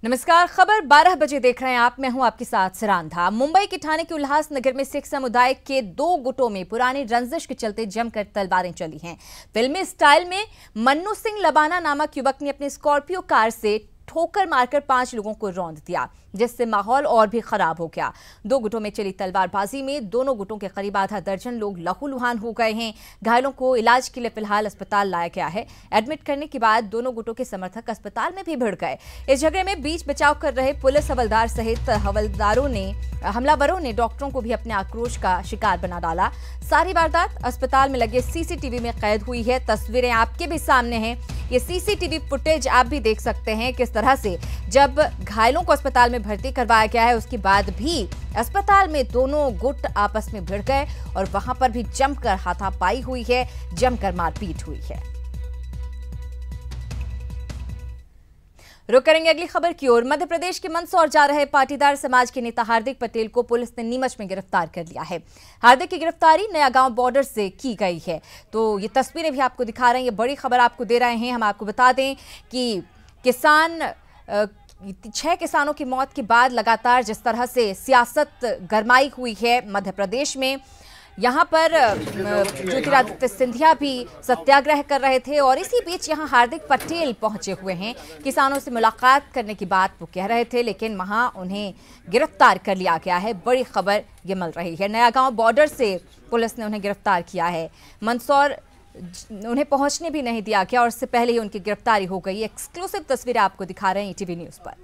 नमस्कार, खबर 12 बजे देख रहे हैं आप। मैं हूं आपके साथ सिरांधा। मुंबई के ठाणे के उल्लास नगर में सिख समुदाय के दो गुटों में पुरानी रंजिश के चलते जमकर तलवारें चली हैं। फिल्मी स्टाइल में मन्नू सिंह लबाना नामक युवक ने अपनी स्कॉर्पियो कार से ठोकर मारकर 5 लोगों को रौंद दिया, जिससे माहौल और भी खराब हो गया। दो गुटों में चली तलवारबाजी में दोनों गुटों के करीब आधा दर्जन लोग लहूलुहान हो गए हैं। घायलों को इलाज के लिए फिलहाल अस्पताल लाया गया है। एडमिट करने के बाद दोनों गुटों के समर्थक अस्पताल में भी भिड़ गए। इस झगड़े में बीच बचाव कर रहे पुलिस हवलदार सहित हमलावरों ने डॉक्टरों को भी अपने आक्रोश का शिकार बना डाला। सारी वारदात अस्पताल में लगे सीसीटीवी में कैद हुई है। तस्वीरें आपके भी सामने हैं। ये सीसीटीवी फुटेज आप भी देख सकते हैं किस तरह से जब घायलों को अस्पताल में भर्ती करवाया गया है, उसके बाद भी अस्पताल में दोनों गुट आपस में भिड़ गए और वहां पर भी जमकर हाथापाई हुई है, जमकर मारपीट हुई है। रुक करेंगे अगली खबर की ओर। मध्य प्रदेश के मंदसौर जा रहे पाटीदार समाज के नेता हार्दिक पटेल को पुलिस ने नीमच में गिरफ्तार कर लिया है। हार्दिक की गिरफ्तारी नया गांव बॉर्डर से की गई है। तो ये तस्वीरें भी आपको दिखा रहे हैं, ये बड़ी खबर आपको दे रहे हैं। हम आपको बता दें कि 6 किसानों की मौत के बाद लगातार जिस तरह से सियासत गरमाई हुई है मध्य प्रदेश में, यहाँ पर ज्योतिरादित्य सिंधिया भी सत्याग्रह कर रहे थे और इसी बीच यहाँ हार्दिक पटेल पहुंचे हुए हैं। किसानों से मुलाकात करने की बात वो कह रहे थे, लेकिन वहाँ उन्हें गिरफ्तार कर लिया गया है। बड़ी खबर ये मिल रही है। नया गांव बॉर्डर से पुलिस ने उन्हें गिरफ्तार किया है। मंदसौर उन्हें पहुंचने भी नहीं दिया गया और इससे पहले ही उनकी गिरफ्तारी हो गई। एक्सक्लूसिव तस्वीरें आपको दिखा रहे हैं ईटीवी न्यूज पर।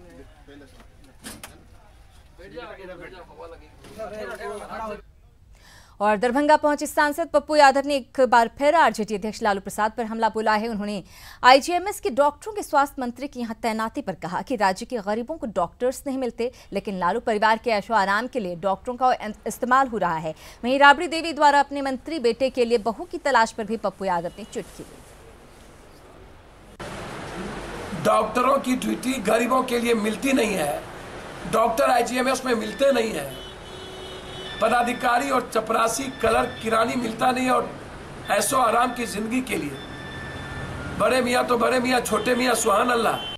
और दरभंगा पहुंचे सांसद पप्पू यादव ने एक बार फिर आरजेडी अध्यक्ष लालू प्रसाद पर हमला बोला है। उन्होंने आईजीएमएस के डॉक्टरों के स्वास्थ्य मंत्री की यहां तैनाती पर कहा कि राज्य के गरीबों को डॉक्टर्स नहीं मिलते, लेकिन लालू परिवार के ऐशो आराम के लिए डॉक्टरों का इस्तेमाल हो रहा है। वहीं राबड़ी देवी द्वारा अपने मंत्री बेटे के लिए बहू की तलाश पर भी पप्पू यादव ने चुटकी दी। डॉक्टरों की ड्यूटी गरीबों के लिए मिलती नहीं है। डॉक्टर आईजीएमएस में मिलते नहीं है। पदाधिकारी और चपरासी क्लर्क किरानी मिलता नहीं और ऐशो आराम की जिंदगी के लिए बड़े मियाँ तो बड़े मियाँ, छोटे मियाँ सुभान अल्लाह।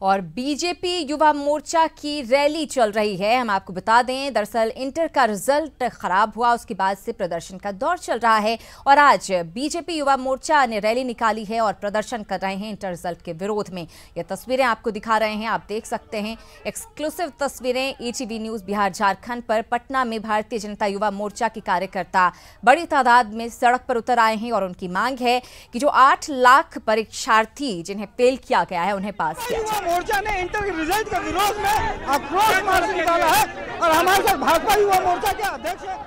और बीजेपी युवा मोर्चा की रैली चल रही है। हम आपको बता दें, दरअसल इंटर का रिजल्ट खराब हुआ, उसके बाद से प्रदर्शन का दौर चल रहा है और आज बीजेपी युवा मोर्चा ने रैली निकाली है और प्रदर्शन कर रहे हैं इंटर रिजल्ट के विरोध में। ये तस्वीरें आपको दिखा रहे हैं, आप देख सकते हैं। एक्सक्लूसिव तस्वीरें ईटीवी न्यूज बिहार झारखंड पर। पटना में भारतीय जनता युवा मोर्चा के कार्यकर्ता बड़ी तादाद में सड़क पर उतर आए हैं और उनकी मांग है कि जो 8 लाख परीक्षार्थी जिन्हें फेल किया गया है उन्हें पास किया जाए। मोर्चा ने इंटर के रिजल्ट के विरोध में आक्रोश मार्च निकाला है और हमारे साथ भाजपा युवा मोर्चा के अध्यक्ष हैं।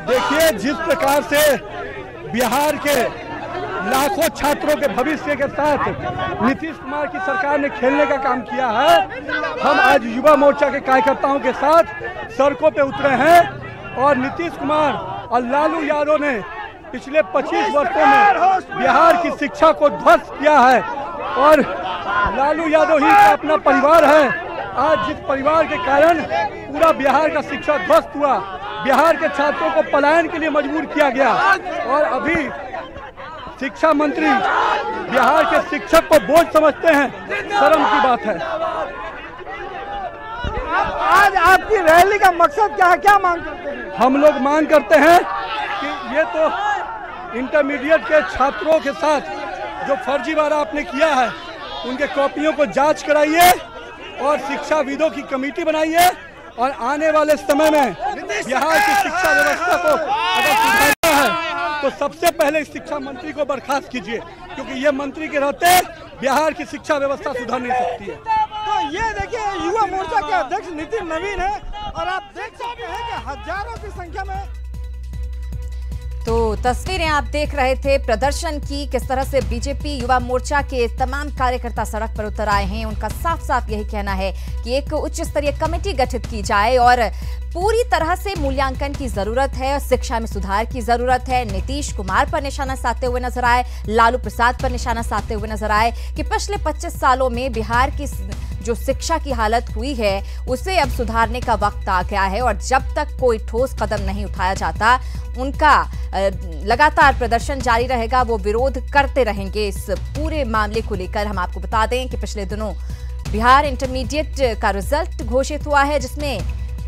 देखिए, जिस प्रकार से बिहार के लाखों छात्रों के भविष्य के साथ नीतीश कुमार की सरकार ने खेलने का काम किया है, हम आज युवा मोर्चा के कार्यकर्ताओं के साथ सड़कों पे उतरे हैं और नीतीश कुमार और लालू यादव ने पिछले 25 वर्षों में बिहार की शिक्षा को ध्वस्त किया है और लालू यादव ही का अपना परिवार है। आज जिस परिवार के कारण पूरा बिहार का शिक्षा ध्वस्त हुआ, बिहार के छात्रों को पलायन के लिए मजबूर किया गया और अभी शिक्षा मंत्री बिहार के शिक्षक को बोझ समझते हैं, शर्म की बात है। आज आपकी रैली का मकसद क्या है, क्या मांग करते हैं? हम लोग मांग करते हैं कि ये तो इंटरमीडिएट के छात्रों के साथ जो फर्जीवाड़ा आपने किया है, उनके कॉपियों को जांच कराइए और शिक्षाविदों की कमेटी बनाइए और आने वाले समय में बिहार की शिक्षा व्यवस्था को अगर सुधारना है तो सबसे पहले शिक्षा मंत्री को बर्खास्त कीजिए, क्योंकि ये मंत्री के रहते बिहार की शिक्षा व्यवस्था सुधर नहीं सकती है। तो ये देखिए, युवा मोर्चा के अध्यक्ष नितिन नवीन है और आप देख सकते हैं कि हजारों की संख्या में तो तस्वीरें आप देख रहे थे प्रदर्शन की, किस तरह से बीजेपी युवा मोर्चा के तमाम कार्यकर्ता सड़क पर उतर आए हैं। उनका साफ साफ यही कहना है कि एक उच्च स्तरीय कमेटी गठित की जाए और पूरी तरह से मूल्यांकन की जरूरत है, शिक्षा में सुधार की जरूरत है। नीतीश कुमार पर निशाना साधते हुए नजर आए, लालू प्रसाद पर निशाना साधते हुए नजर आए कि पिछले 25 सालों में बिहार की जो शिक्षा की हालत हुई है उसे अब सुधारने का वक्त आ गया है और जब तक कोई ठोस कदम नहीं उठाया जाता उनका लगातार प्रदर्शन जारी रहेगा। वो विरोध करते रहेंगे। इस पूरे मामले को लेकर हम आपको बता दें कि पिछले दिनों बिहार इंटरमीडिएट का रिजल्ट घोषित हुआ है जिसमें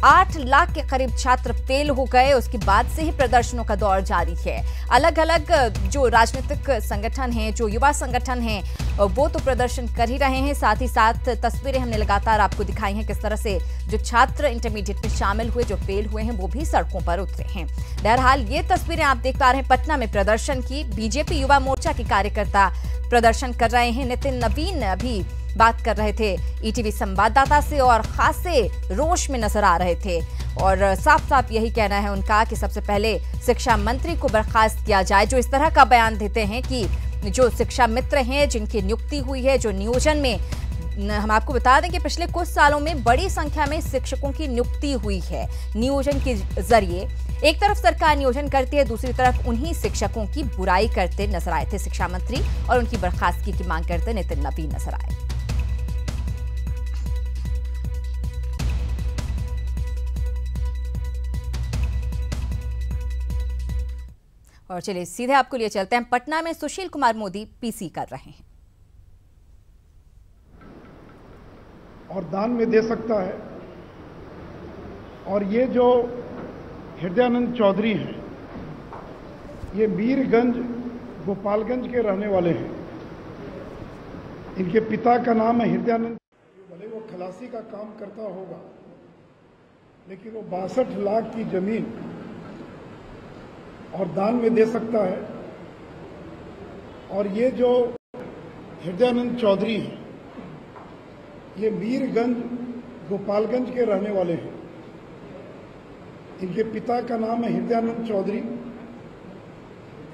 8 लाख के करीब छात्र फेल हो गए। उसके बाद से ही प्रदर्शनों का दौर जारी है। अलग अलग जो राजनीतिक संगठन हैं, जो युवा संगठन हैं, वो तो प्रदर्शन कर ही रहे हैं। साथ ही साथ तस्वीरें हमने लगातार आपको दिखाई हैं किस तरह से जो छात्र इंटरमीडिएट में शामिल हुए, जो फेल हुए हैं, वो भी सड़कों पर उतरे हैं। बहरहाल ये तस्वीरें आप देख पा रहे हैं पटना में प्रदर्शन की। बीजेपी युवा मोर्चा के कार्यकर्ता प्रदर्शन कर रहे हैं। नितिन नवीन अभी बात कर रहे थे ईटीवी संवाददाता से और खासे रोष में नजर आ रहे थे और साफ साफ यही कहना है उनका कि सबसे पहले शिक्षा मंत्री को बर्खास्त किया जाए, जो इस तरह का बयान देते हैं कि जो शिक्षा मित्र हैं जिनकी नियुक्ति हुई है, जो नियोजन में हम आपको बता दें कि पिछले कुछ सालों में बड़ी संख्या में शिक्षकों की नियुक्ति हुई है नियोजन के जरिए। एक तरफ सरकार नियोजन करती है, दूसरी तरफ उन्हीं शिक्षकों की बुराई करते नजर आए थे शिक्षा मंत्री और उनकी बर्खास्तगी की मांग करते नितिन नवीन नजर आए। और चलिए सीधे आपको लिए चलते हैं पटना में सुशील कुमार मोदी पीसी कर रहे हैं और दान में दे सकता है। और ये जो हृदयानंद चौधरी हैं, ये मीरगंज गोपालगंज के रहने वाले हैं। इनके पिता का नाम है हृदयानंद। भले वो खलासी का काम करता होगा, लेकिन वो 62 लाख की जमीन और दान में दे सकता है। और ये जो हृदयानंद चौधरी हैं, ये मीरगंज गोपालगंज के रहने वाले हैं। इनके पिता का नाम है हृदयानंद चौधरी।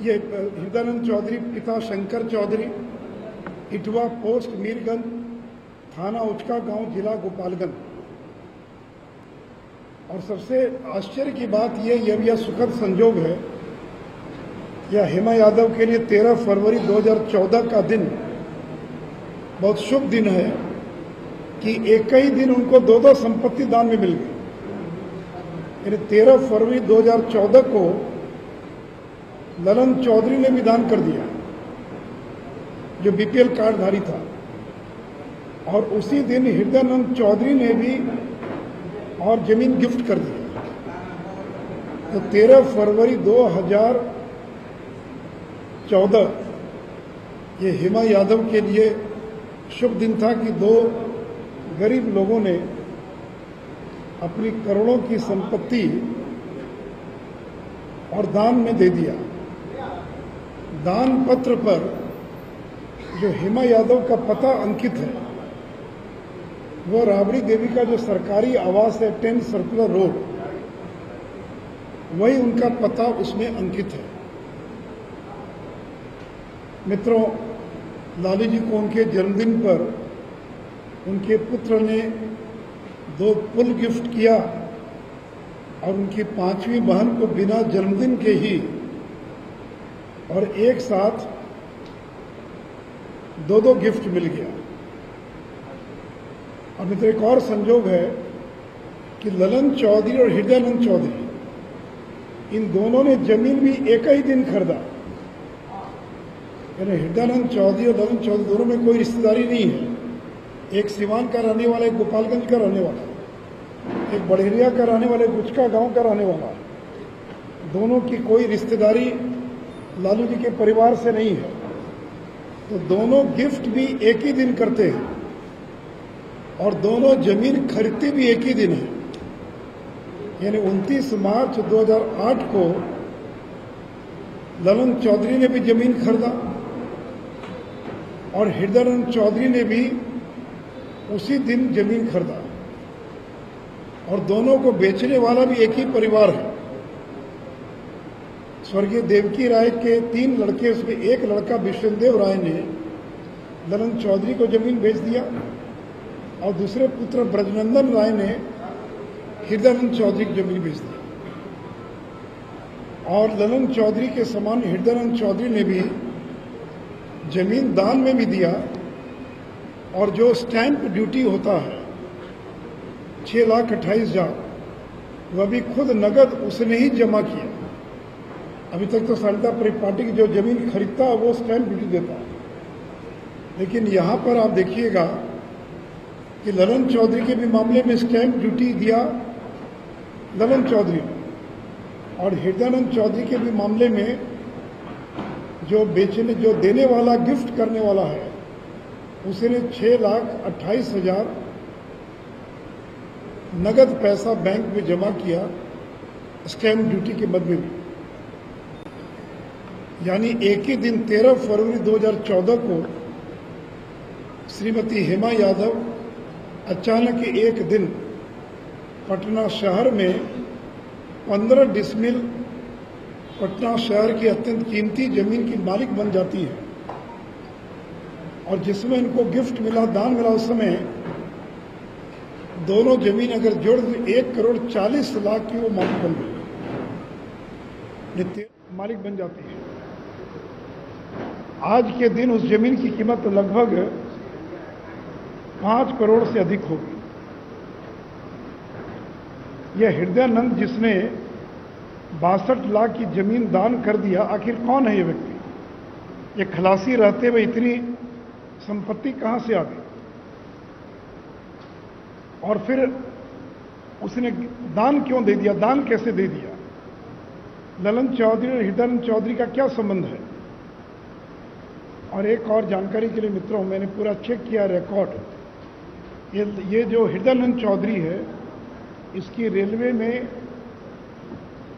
ये हृदयानंद चौधरी पिता शंकर चौधरी, इटवा पोस्ट मीरगंज, थाना उचका गांव, जिला गोपालगंज। और सबसे आश्चर्य की बात यह सुखद संजोग है, यह हेमा यादव के लिए 13 फरवरी 2014 का दिन बहुत शुभ दिन है कि एक ही दिन उनको 2 संपत्ति दान में मिल गई। यानी 13 फरवरी 2014 को ललन चौधरी ने भी दान कर दिया, जो बीपीएल कार्डधारी था, और उसी दिन हृदयानंद चौधरी ने भी और जमीन गिफ्ट कर दी। तो 13 फरवरी 2014 ये हेमा यादव के लिए शुभ दिन था कि 2 गरीब लोगों ने अपनी करोड़ों की संपत्ति और दान में दे दिया। दान पत्र पर जो हेमा यादव का पता अंकित है, वो राबड़ी देवी का जो सरकारी आवास है 10 सर्कुलर रोड, वही उनका पता उसमें अंकित है। मित्रों, लालू जी को उनके जन्मदिन पर उनके पुत्र ने 2 पुल गिफ्ट किया और उनकी 5वीं बहन को बिना जन्मदिन के ही और एक साथ 2 गिफ्ट मिल गया। और मित्र, एक और संजोग है कि ललन चौधरी और हृदयानंद चौधरी, इन दोनों ने जमीन भी एक ही दिन खरीदा। यानी हृदयानंद चौधरी और ललन चौधरी दोनों में कोई रिश्तेदारी नहीं है। एक सिवान का रहने वाला, एक गोपालगंज का रहने वाला, एक बड़ेरिया का रहने वाला, एक गुचका गांव का रहने वाला। दोनों की कोई रिश्तेदारी लालू जी के परिवार से नहीं है। तो दोनों गिफ्ट भी एक ही दिन करते हैं और दोनों जमीन खरीदते भी एक ही दिन है। यानी 29 मार्च 2008 को ललन चौधरी ने भी जमीन खरीदा और हृदयानंद चौधरी ने भी उसी दिन जमीन खरीदा। और दोनों को बेचने वाला भी एक ही परिवार है। स्वर्गीय देवकी राय के 3 लड़के, उसमें एक लड़का विष्णुदेव राय ने ललन चौधरी को जमीन बेच दिया और दूसरे पुत्र ब्रजनंदन राय ने हृदयानंद चौधरी की जमीन बेच दी। और ललन चौधरी के समान हृदयानंद चौधरी ने भी जमीन दान में भी दिया और जो स्टैंप ड्यूटी होता है 6,28,000, वह भी खुद नगद उसने ही जमा किया। अभी तक तो सरिता पार्टी की जो जमीन खरीदता है वो स्टैंप ड्यूटी देता है, लेकिन यहां पर आप देखिएगा कि ललन चौधरी के भी मामले में स्टैंप ड्यूटी दिया ललन चौधरी ने, और हृदयानंद चौधरी के भी मामले में जो देने वाला, गिफ्ट करने वाला है, उसने 6,28,000 नगद पैसा बैंक में जमा किया स्टैंप ड्यूटी के बदले में। यानी एक ही दिन 13 फरवरी 2014 को श्रीमती हेमा यादव अचानक एक दिन पटना शहर में 15 डिसमिल पटना शहर की अत्यंत कीमती जमीन की मालिक बन जाती है, और जिसमें इनको गिफ्ट मिला, दान मिला, उस समय दोनों जमीन अगर जोड़ 1,40,00,000 की वो मालिक बन गई, मालिक बन जाती है। आज के दिन उस जमीन की कीमत लगभग 5 करोड़ से अधिक होगी। यह हृदयानंद जिसने 62 लाख की जमीन दान कर दिया, आखिर कौन है ये व्यक्ति? ये खलासी रहते हुए इतनी संपत्ति कहां से आ गई? और फिर उसने दान क्यों दे दिया? दान कैसे दे दिया? ललन चौधरी और हृदयानंद चौधरी का क्या संबंध है? और एक और जानकारी के लिए मित्रों, मैंने पूरा चेक किया रिकॉर्ड। ये जो हृदयानंद चौधरी है, इसकी रेलवे में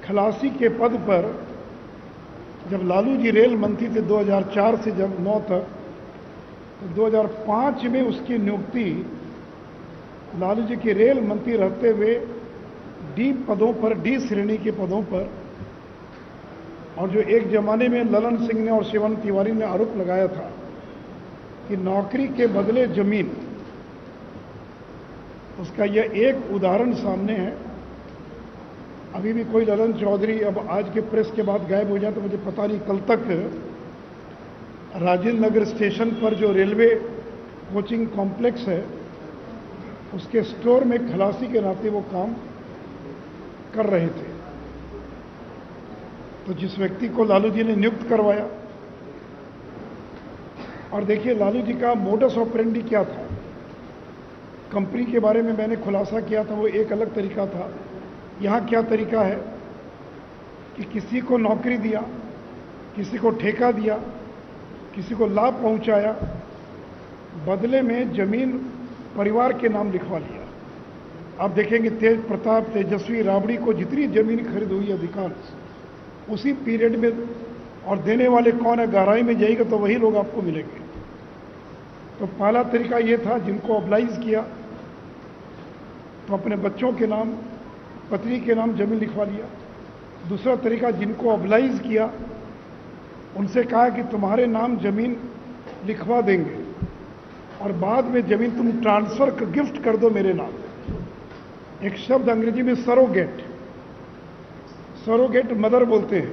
खलासी के पद पर जब लालू जी रेल मंत्री थे 2004 से जब 9 तक, तो 2005 में उसकी नियुक्ति लालू जी के रेल मंत्री रहते हुए डी पदों पर, डी श्रेणी के पदों पर, और जो एक जमाने में ललन सिंह ने और शिवन तिवारी ने आरोप लगाया था कि नौकरी के बदले जमीन, उसका यह एक उदाहरण सामने है। अभी भी कोई ललन चौधरी अब आज के प्रेस के बाद गायब हो जाए तो मुझे पता नहीं। कल तक राजेंद्र नगर स्टेशन पर जो रेलवे कोचिंग कॉम्प्लेक्स है, उसके स्टोर में खलासी के नाते वो काम कर रहे थे। तो जिस व्यक्ति को लालू जी ने नियुक्त करवाया, और देखिए लालू जी का मोडस ऑपरेंडी क्या था, कंपनी के बारे में मैंने खुलासा किया था, वो एक अलग तरीका था। यहाँ क्या तरीका है कि किसी को नौकरी दिया, किसी को ठेका दिया, किसी को लाभ पहुंचाया, बदले में जमीन परिवार के नाम लिखवा लिया। आप देखेंगे तेज प्रताप, तेजस्वी, राबड़ी को जितनी जमीन खरीद हुई अधिकांश उसी पीरियड में, और देने वाले कौन है? गहराई में जाएगा तो वही लोग आपको मिलेंगे। तो पहला तरीका ये था, जिनको ऑब्लाइज किया तो अपने बच्चों के नाम, पत्नी के नाम जमीन लिखवा लिया। दूसरा तरीका, जिनको ऑब्लाइज किया उनसे कहा कि तुम्हारे नाम जमीन लिखवा देंगे और बाद में जमीन तुम ट्रांसफर गिफ्ट कर दो मेरे नाम। एक शब्द अंग्रेजी में सरोगेट, सरोगेट मदर बोलते हैं।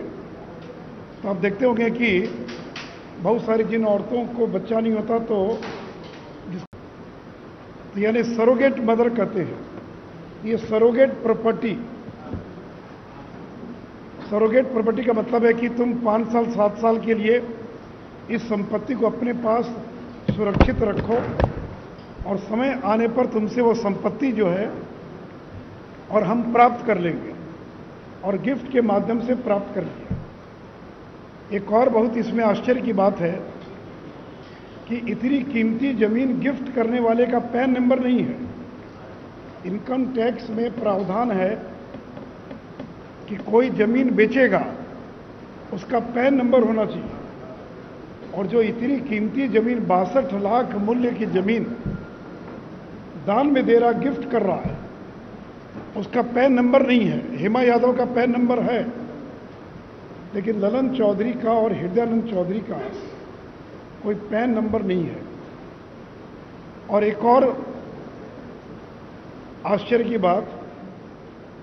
तो आप देखते होंगे कि बहुत सारी जिन औरतों को बच्चा नहीं होता तो यानी सरोगेट मदर कहते हैं। ये सरोगेट प्रॉपर्टी, सरोगेट प्रॉपर्टी का मतलब है कि तुम 5 साल 7 साल के लिए इस संपत्ति को अपने पास सुरक्षित रखो, और समय आने पर तुमसे वो संपत्ति जो है और हम प्राप्त कर लेंगे, और गिफ्ट के माध्यम से प्राप्त कर लिया। एक और बहुत इसमें आश्चर्य की बात है कि इतनी कीमती जमीन गिफ्ट करने वाले का पैन नंबर नहीं है। इनकम टैक्स में प्रावधान है कि कोई जमीन बेचेगा उसका पैन नंबर होना चाहिए, और जो इतनी कीमती जमीन 62 लाख मूल्य की जमीन दान में दे रहा, गिफ्ट कर रहा है, उसका पैन नंबर नहीं है। हेमा यादव का पैन नंबर है, लेकिन ललन चौधरी का और हृदयानंद चौधरी का कोई पैन नंबर नहीं है। और एक और आश्चर्य की बात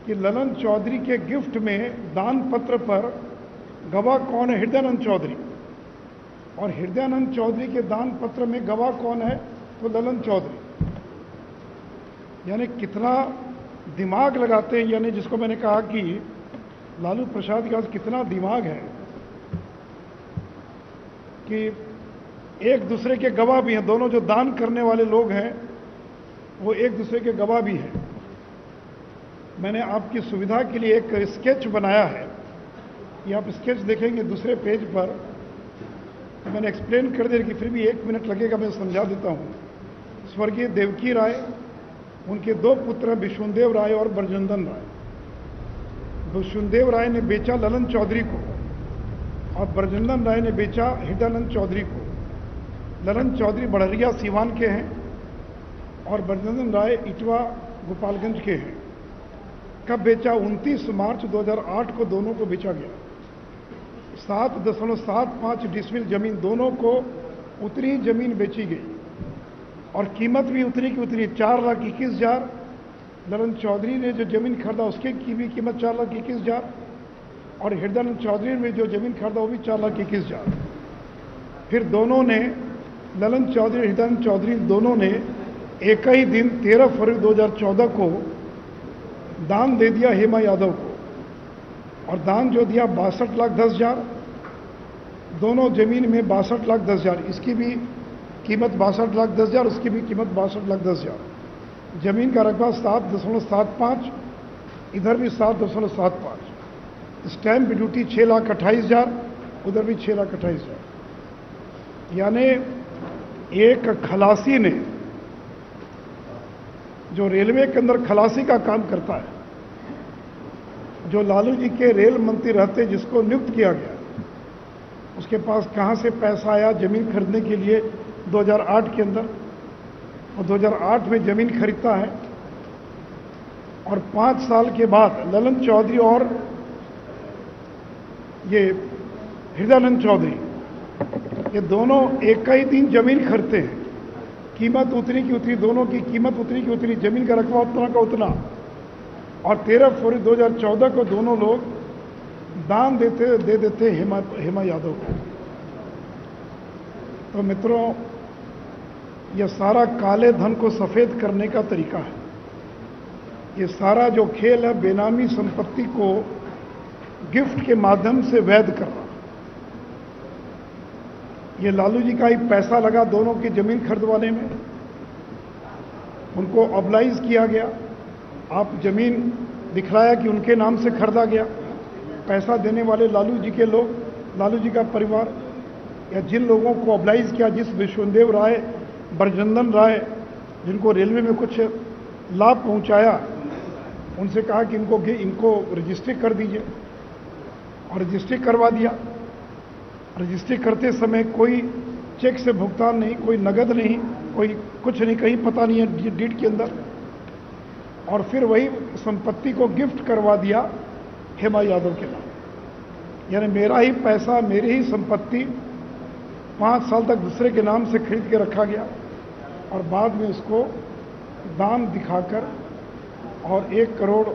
कि ललन चौधरी के गिफ्ट में दान पत्र पर गवाह कौन है? हृदयानंद चौधरी। और हृदयानंद चौधरी के दान पत्र में गवाह कौन है? तो ललन चौधरी, यानी कितना दिमाग लगाते हैं, यानी जिसको मैंने कहा कि लालू प्रसाद के पास कितना दिमाग है कि एक दूसरे के गवाह भी हैं। दोनों जो दान करने वाले लोग हैं वो एक दूसरे के गवाह भी हैं। मैंने आपकी सुविधा के लिए एक स्केच बनाया है, ये आप स्केच देखेंगे दूसरे पेज पर, तो मैंने एक्सप्लेन कर दिया कि फिर भी 1 मिनट लगेगा, मैं समझा देता हूँ। स्वर्गीय देवकी राय, उनके 2 पुत्र विष्णुदेव राय और ब्रजनंदन राय। विष्णुदेव राय ने बेचा ललन चौधरी को और ब्रजनंदन राय ने बेचा हृदयानंद चौधरी को। ललन चौधरी बड़हरिया सीवान के हैं और ब्रजनंदन राय इटवा गोपालगंज के हैं। कब बेचा? 29 मार्च 2008 को दोनों को बेचा गया। 7.75 डिसमिल जमीन, दोनों को उतनी जमीन बेची गई और कीमत भी उतनी की उतनी 4,21,000। ललन चौधरी ने जो जमीन खरीदा उसकी भी कीमत 4,21,000 और हृदयानंद चौधरी ने जो जमीन खरीदा वो भी 4,21,000। फिर दोनों ने, ललन चौधरी और हृदयानंद चौधरी दोनों ने एक ही दिन 13 फरवरी 2014 को दान दे दिया हेमा यादव को, और दान जो दिया 62,10,000। दोनों जमीन में 62,10,000, इसकी भी कीमत 62,10,000, उसकी भी कीमत 62,10,000। जमीन का रकबा 7.75, इधर भी 7.75। स्टैंप ड्यूटी 6,28,000, उधर भी 6,28,000। यानी एक खलासी ने, जो रेलवे के अंदर खलासी का काम करता है, जो लालू जी के रेल मंत्री रहते जिसको नियुक्त किया गया, उसके पास कहां से पैसा आया जमीन खरीदने के लिए 2008 के अंदर, और 2008 में जमीन खरीदता है। और 5 साल के बाद ललन चौधरी और ये हृदयानंद चौधरी, ये दोनों एक ही दिन जमीन खरीदते हैं। कीमत उतनी की उतनी, दोनों की कीमत उतनी की उतनी, जमीन का रकबा उतना का उतना। और 13 फरवरी 2014 को दोनों लोग दान दे देते हेमा यादव को। तो मित्रों, यह सारा काले धन को सफेद करने का तरीका है। ये सारा जो खेल है बेनामी संपत्ति को गिफ्ट के माध्यम से वैध करना। ये लालू जी का ही पैसा लगा दोनों की जमीन खरीदवाने में, उनको ऑबलाइज किया गया। आप जमीन दिखलाया कि उनके नाम से खरीदा गया। पैसा देने वाले लालू जी के लोग, लालू जी का परिवार, या जिन लोगों को ऑबलाइज किया, जिस विष्णुदेव राय, ब्रजनंदन राय, जिनको रेलवे में कुछ लाभ पहुंचाया, उनसे कहा कि इनको रजिस्ट्री कर दीजिए, और रजिस्ट्री करवा दिया। रजिस्ट्री करते समय कोई चेक से भुगतान नहीं, कोई नगद नहीं, कोई कुछ नहीं, कहीं पता नहीं है डीड के अंदर। और फिर वही संपत्ति को गिफ्ट करवा दिया हेमा यादव के नाम। यानी मेरा ही पैसा, मेरी ही संपत्ति 5 साल तक दूसरे के नाम से खरीद के रखा गया, और बाद में उसको दाम दिखाकर और 1 करोड़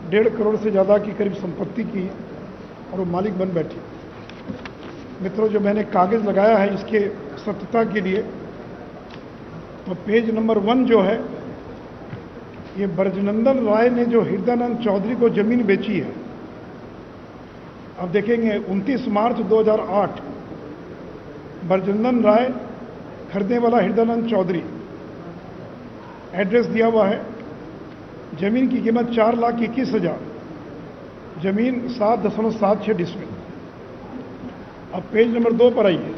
1.5 करोड़ से ज़्यादा की करीब संपत्ति की, और वो मालिक बन बैठी। मित्रों, जो मैंने कागज़ लगाया है इसके सत्यता के लिए, तो पेज नंबर 1 जो है, ये ब्रजनंदन राय ने जो हृदयानंद चौधरी को जमीन बेची है, अब देखेंगे 29 मार्च 2008, ब्रजनंदन राय खरीदने वाला हृदयानंद चौधरी, एड्रेस दिया हुआ है। जमीन की कीमत 4,21,000, जमीन 7.76 डिसमिल। अब पेज नंबर 2 पर आइए।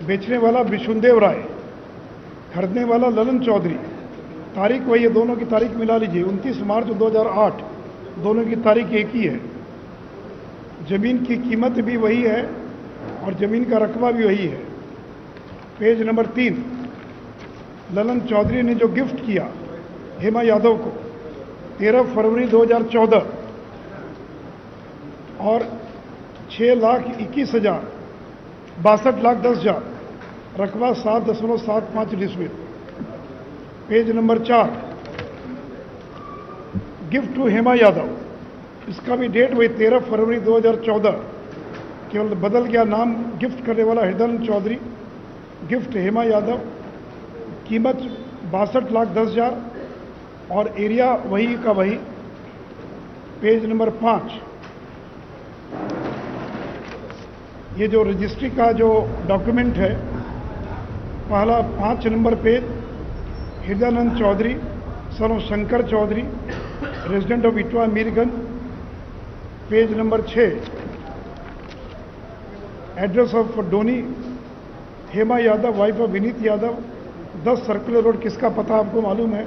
बेचने वाला विष्णुदेव राय, खरीदने वाला ललन चौधरी, तारीख वही है, दोनों की तारीख मिला लीजिए, 29 मार्च 2008, दोनों की तारीख एक ही है। जमीन की कीमत भी वही है और जमीन का रकबा भी वही है। पेज नंबर 3, ललन चौधरी ने जो गिफ्ट किया हेमा यादव को 13 फरवरी 2014 और 6,21,000, 62,10,000, रकबा 7.75 decimal. Page number 4, gift to Hema Yadav, इसका भी डेट वही 13 फरवरी 2014, केवल बदल गया नाम, गिफ्ट करने वाला हृदयानंद चौधरी गिफ्ट हेमा यादव, कीमत 62,10,000 और एरिया वही का वही। पेज नंबर 5, ये जो रजिस्ट्री का जो डॉक्यूमेंट है, पहला 5 number page, Hridayanand Chaudhary son of Shankar Chaudhary, resident of Itwa Mirganj. Page number 6, address of donee, Hema Yadav wife of Vineet Yadav, 10 circular road. किसका पता आपको मालूम है?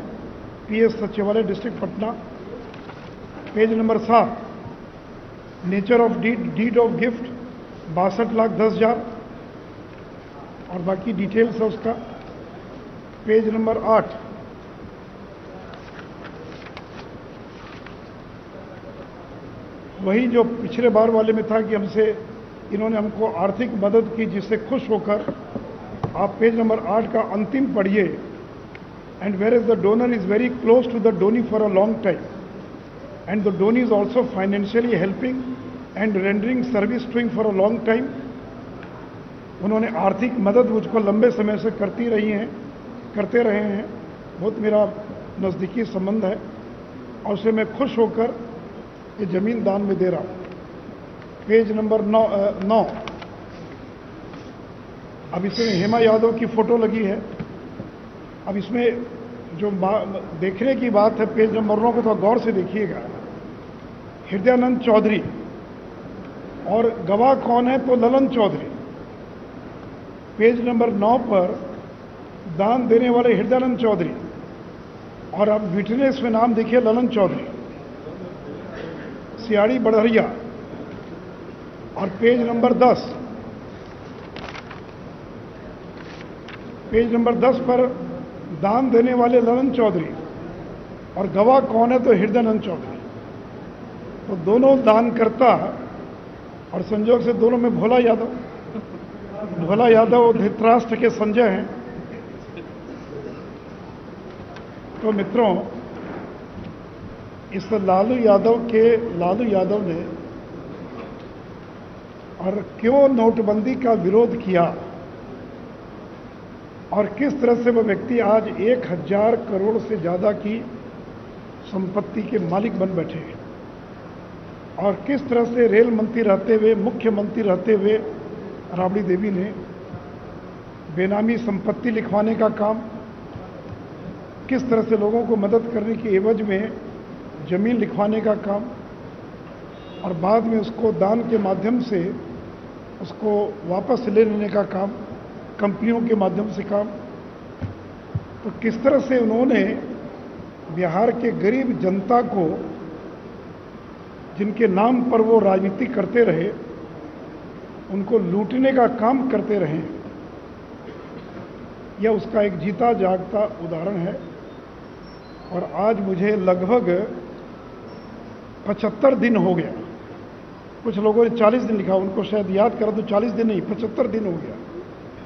PS सचिवालय, district Patna. Page number 7, nature of deed of gift 62,10,000 और बाकी डिटेल्स है उसका। पेज नंबर 8, वही जो पिछले बार वाले में था कि इन्होंने हमको आर्थिक मदद की, जिससे खुश होकर आप पेज नंबर 8 का अंतिम पढ़िए। And where is the donor is very close to the donee for a long time and the donee is also financially helping and rendering service to him for a long time. उन्होंने आर्थिक मदद मुझको लंबे समय से करते रहे हैं। बहुत मेरा नज़दीकी संबंध है और उसे मैं खुश होकर ये ज़मीन दान में दे रहा हूँ। पेज नंबर 9, अब इसमें हेमा यादव की फ़ोटो लगी है। अब इसमें जो देखने की बात है, पेज नंबर 9 को तो गौर से देखिएगा। हृदयानंद चौधरी और गवाह कौन है? तो ललन चौधरी। पेज नंबर 9 पर दान देने वाले हृदयानंद चौधरी और अब विटनेस में नाम देखिए ललन चौधरी, सियाड़ी बड़हरिया। और पेज नंबर 10 पर दान देने वाले ललन चौधरी और गवाह कौन है? तो हृदयानंद चौधरी। तो दोनों दानकर्ता और संजोग से दोनों में भोला यादव धृतराष्ट्र के संजय हैं। तो मित्रों, इस लालू यादव ने और क्यों नोटबंदी का विरोध किया और किस तरह से वह व्यक्ति आज 1,000 करोड़ से ज़्यादा की संपत्ति के मालिक बन बैठे हैं और किस तरह से रेल मंत्री रहते हुए, मुख्यमंत्री रहते हुए राबड़ी देवी ने बेनामी संपत्ति लिखवाने का काम, किस तरह से लोगों को मदद करने की एवज में जमीन लिखवाने का काम और बाद में उसको दान के माध्यम से उसको वापस ले लेने का काम, कंपनियों के माध्यम से काम। तो किस तरह से उन्होंने बिहार के गरीब जनता को, जिनके नाम पर वो राजनीति करते रहे, उनको लूटने का काम करते रहे, यह उसका एक जीता जागता उदाहरण है। और आज मुझे लगभग 75 दिन हो गया। कुछ लोगों ने 40 दिन लिखा, उनको शायद याद करा तो 40 दिन नहीं, 75 दिन हो गया।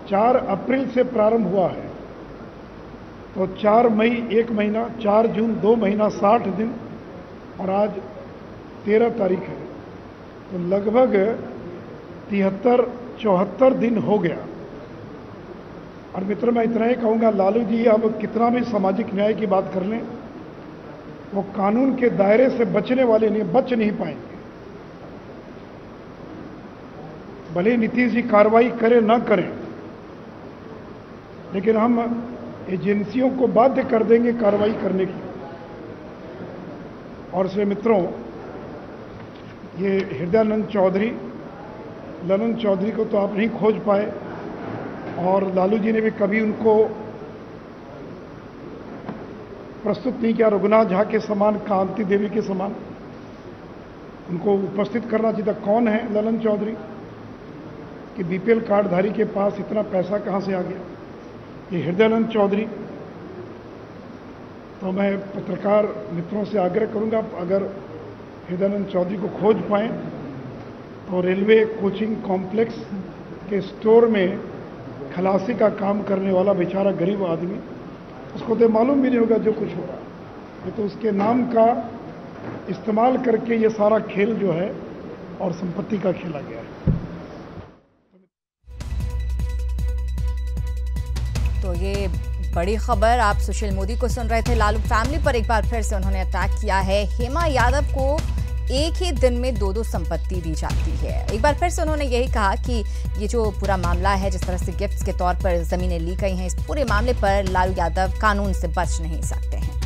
4 अप्रैल से प्रारंभ हुआ है, तो 4 मई 1 महीना, 4 जून 2 महीना, 60 दिन और आज 13 तारीख है, तो लगभग 73-74 दिन हो गया। और मित्रों, मैं इतना ही कहूँगा, लालू जी अब कितना भी सामाजिक न्याय की बात कर लें, वो कानून के दायरे से बचने वाले नहीं, बच नहीं पाएंगे। भले नीतीश जी कार्रवाई करें ना करें, लेकिन हम एजेंसियों को बाध्य कर देंगे कार्रवाई करने की। और इसलिए मित्रों, ये हृदयानंद चौधरी, ललन चौधरी को तो आप नहीं खोज पाए और लालू जी ने भी कभी उनको प्रस्तुत नहीं किया रघुनाथ झा के समान, कांति देवी के समान। उनको उपस्थित करना चाहिए था। कौन है ललन चौधरी कि BPL कार्डधारी के पास इतना पैसा कहाँ से आ गया? ये हृदयानंद चौधरी। तो मैं पत्रकार मित्रों से आग्रह करूंगा, अगर हृदयानंद चौधरी को खोज पाएं तो रेलवे कोचिंग कॉम्प्लेक्स के स्टोर में खलासी का काम करने वाला बेचारा गरीब आदमी, उसको तो मालूम भी नहीं होगा जो कुछ हो रहा है। ये तो उसके नाम का इस्तेमाल करके ये सारा खेल जो है और संपत्ति का खेला गया है। तो ये बड़ी खबर, आप सुशील मोदी को सुन रहे थे। लालू फैमिली पर एक बार फिर से उन्होंने अटैक किया है। हेमा यादव को एक ही दिन में 2-2 संपत्ति दी जाती है। एक बार फिर से उन्होंने यही कहा कि ये जो पूरा मामला है, जिस तरह से गिफ्ट्स के तौर पर जमीनें ली गई हैं, इस पूरे मामले पर लालू यादव कानून से बच नहीं सकते हैं।